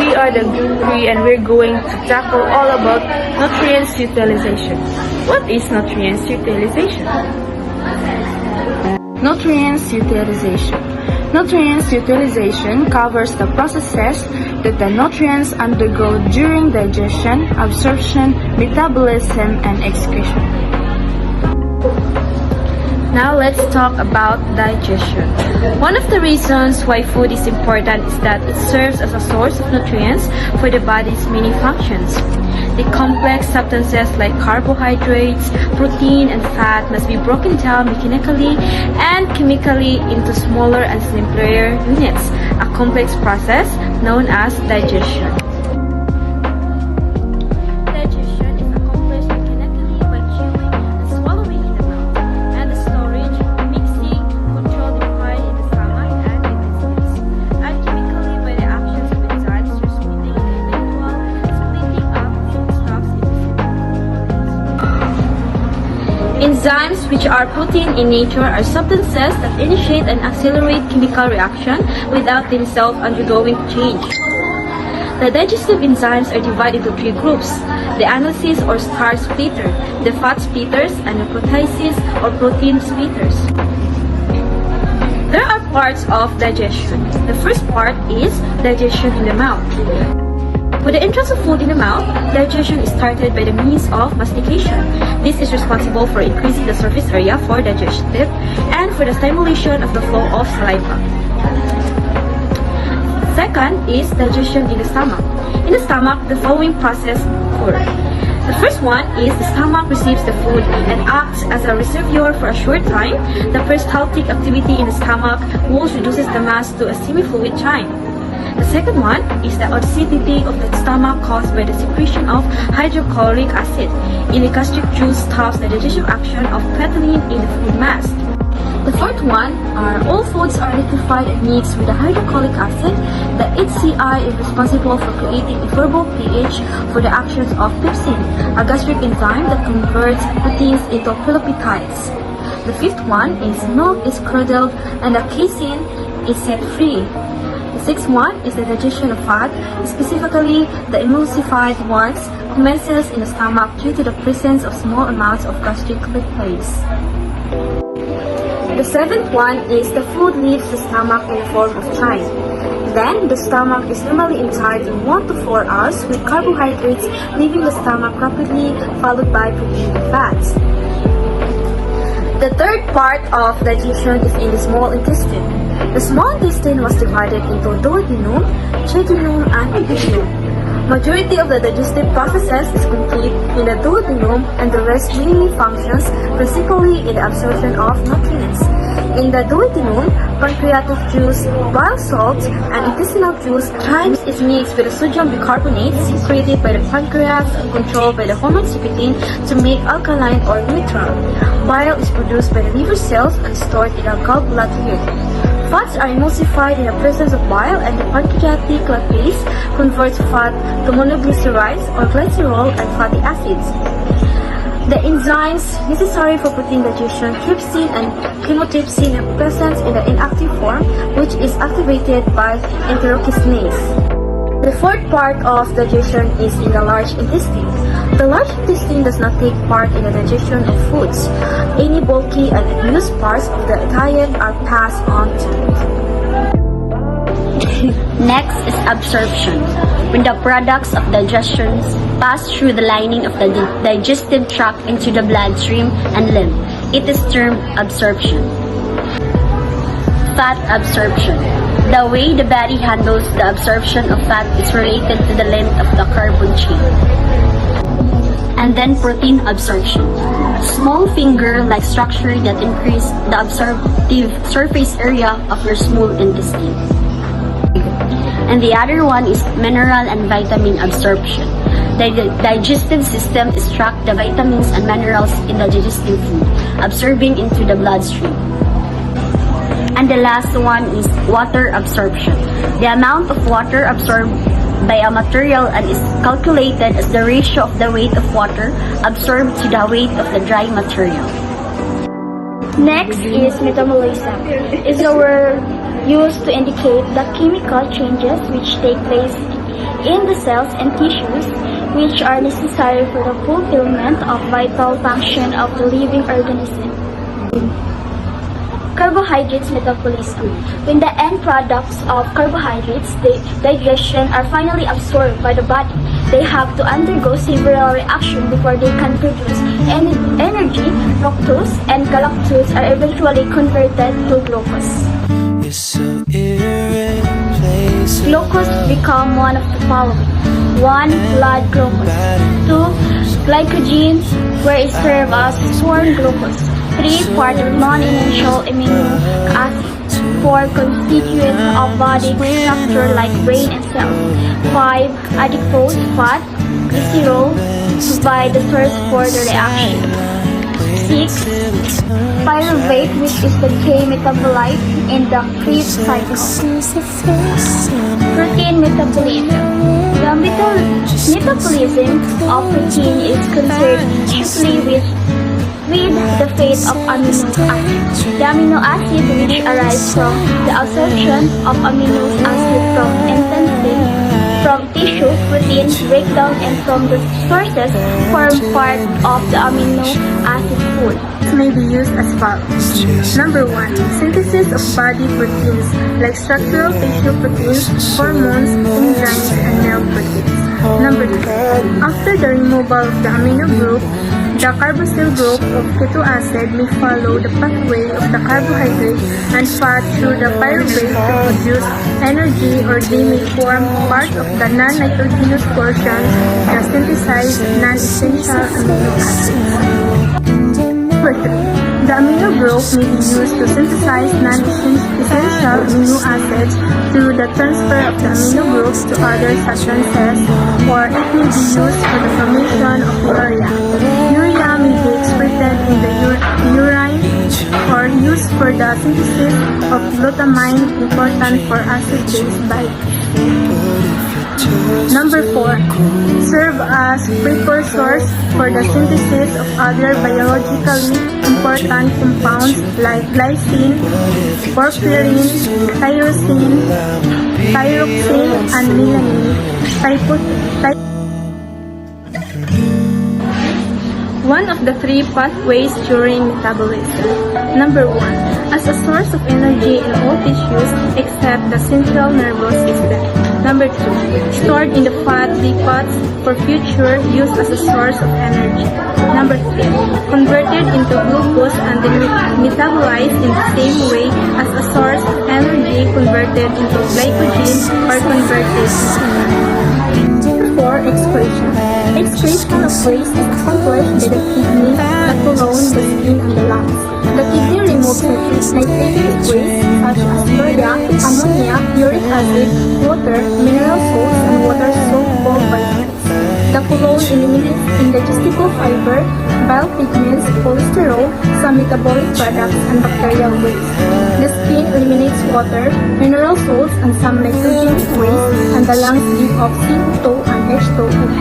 we are the Group 3 and we're going to tackle all about nutrients utilization. What is nutrients utilization? Nutrients utilization. Nutrients utilization covers the processes that the nutrients undergo during digestion, absorption, metabolism, and excretion. Now let's talk about digestion. One of the reasons why food is important is that it serves as a source of nutrients for the body's many functions. The complex substances like carbohydrates, protein, and fat must be broken down mechanically and chemically into smaller and simpler units, a complex process known as digestion. Enzymes, which are protein in nature, are substances that initiate and accelerate chemical reaction without themselves undergoing change. The digestive enzymes are divided into three groups: the analysis or starch splitter, the fat splitters, and the proteases or protein splitters. There are parts of digestion. The first part is digestion in the mouth. With the entrance of food in the mouth, digestion is started by the means of mastication. This is responsible for increasing the surface area for digestive and for the stimulation of the flow of saliva. Second is digestion in the stomach. In the stomach, the following process occur. The first one is the stomach receives the food and acts as a reservoir for a short time. The peristaltic activity in the stomach walls reduces the mass to a semi-fluid time. The second one is the acidity of the stomach caused by the secretion of hydrochloric acid. In the gastric juice stops the digestive action of pectin in the food mass. The fourth one are all foods are liquefied and mixed with the hydrochloric acid. The HCl is responsible for creating a favorable pH for the actions of pepsin, a gastric enzyme that converts proteins into polypeptides. The fifth one is milk is curdled and the casein is set free. The sixth one is the digestion of fat, specifically the emulsified ones, commences in the stomach due to the presence of small amounts of gastric lipids. The seventh one is the food leaves the stomach in the form of chyme. Then, the stomach is normally emptied in 1 to 4 hours with carbohydrates leaving the stomach rapidly, followed by protein and fats. The third part of digestion is in the small intestine. The small intestine was divided into duodenum, jejunum, and epithelium. Majority of the digestive processes is complete in the duodenum and the rest mainly functions principally in the absorption of nutrients. In the duodenum, pancreatic juice, bile salts, and intestinal juice chyme is mixed with the sodium bicarbonate secreted by the pancreas and controlled by the hormone secretin to make alkaline or neutral. Bile is produced by the liver cells and stored in the gallbladder. Fats are emulsified in the presence of bile, and the pancreatic lipase converts fat to monoglycerides or glycerol and fatty acids. The enzymes necessary for protein digestion, trypsin and chymotrypsin, are present in the inactive form, which is activated by enterokinase. The fourth part of digestion is in the large intestine. The large intestine does not take part in the digestion of foods. Any bulky and unused parts of the diet are passed on to it. Next is absorption. When the products of digestion pass through the lining of the digestive tract into the bloodstream and lymph, it is termed absorption. Fat absorption. The way the body handles the absorption of fat is related to the length of the carbon chain. And then protein absorption. Small finger-like structure that increase the absorptive surface area of your small intestine. And the other one is mineral and vitamin absorption. The digestive system extracts the vitamins and minerals in the digestive food, absorbing into the bloodstream. And the last one is water absorption. The amount of water absorbed by a material and is calculated as the ratio of the weight of water absorbed to the weight of the dry material. Next is metabolism. It's a word used to indicate the chemical changes which take place in the cells and tissues which are necessary for the fulfillment of vital function of the living organism. Carbohydrates metabolism. When the end products of carbohydrates, the digestion, are finally absorbed by the body, they have to undergo several reactions before they can produce energy. Fructose and galactose are eventually converted to glucose. You're so irreplaceable. Glucose become one of the following. 1. Blood glucose. 2. Glycogen, where it serves as sworn glucose. 3. Part of non-essential amino acid. 4. Constituents of body structure like brain and cells. 5. Adipose fat, glycerol, provide the source for the reaction. 6. Pyruvate, which is the K metabolite in the Krebs cycle. Protein metabolism. The metabolism of protein is concerned chiefly with the fate of amino acid. The amino acid which arise from the absorption of amino acid from intestine, from tissue, protein breakdown, and from the sources form part of the amino acid pool. May be used as follows. Number 1. Synthesis of body proteins like structural tissue proteins, hormones, enzymes, and nerve proteins. Number 2. After the removal of the amino group, the carboxyl group of keto acid may follow the pathway of the carbohydrate and fat through the pyruvate to produce energy, or they may form part of the non-nitrogenous portion, the synthesized non-essential amino acids. Number 3. The amino group may be used to synthesize non-essential amino acids through the transfer of the amino group to other substances, or it may be used for the formation of urea. Urea may be excreted in the urine or used for the synthesis of glutamine, important for acid-base binding. Number 4. Serve as precursors for the synthesis of other biologically important compounds like glycine, porphyrin, tyrosine, thyroxine, and melanin. One of the 3 pathways during metabolism. Number 1. As a source of energy in all tissues except the central nervous system. Number 2. Stored in the fat depots for future use as a source of energy. Number 3. Converted into glucose and then metabolized in the same way as a source of energy converted into glycogen or converted. 4. Excretion. Excretion of waste is accomplished by the kidney, the colon, the skin, and the lungs. The kidney removes nitrated waste such as urea, ammonia, uric acid, water, mineral salts, and water-soluble vitamins. The colon eliminates indigestible fiber, bile pigments, cholesterol, some metabolic products, and bacterial waste. The skin eliminates water, mineral salts, and some nitrogen waste, and the lungs give off CO2 and H2O.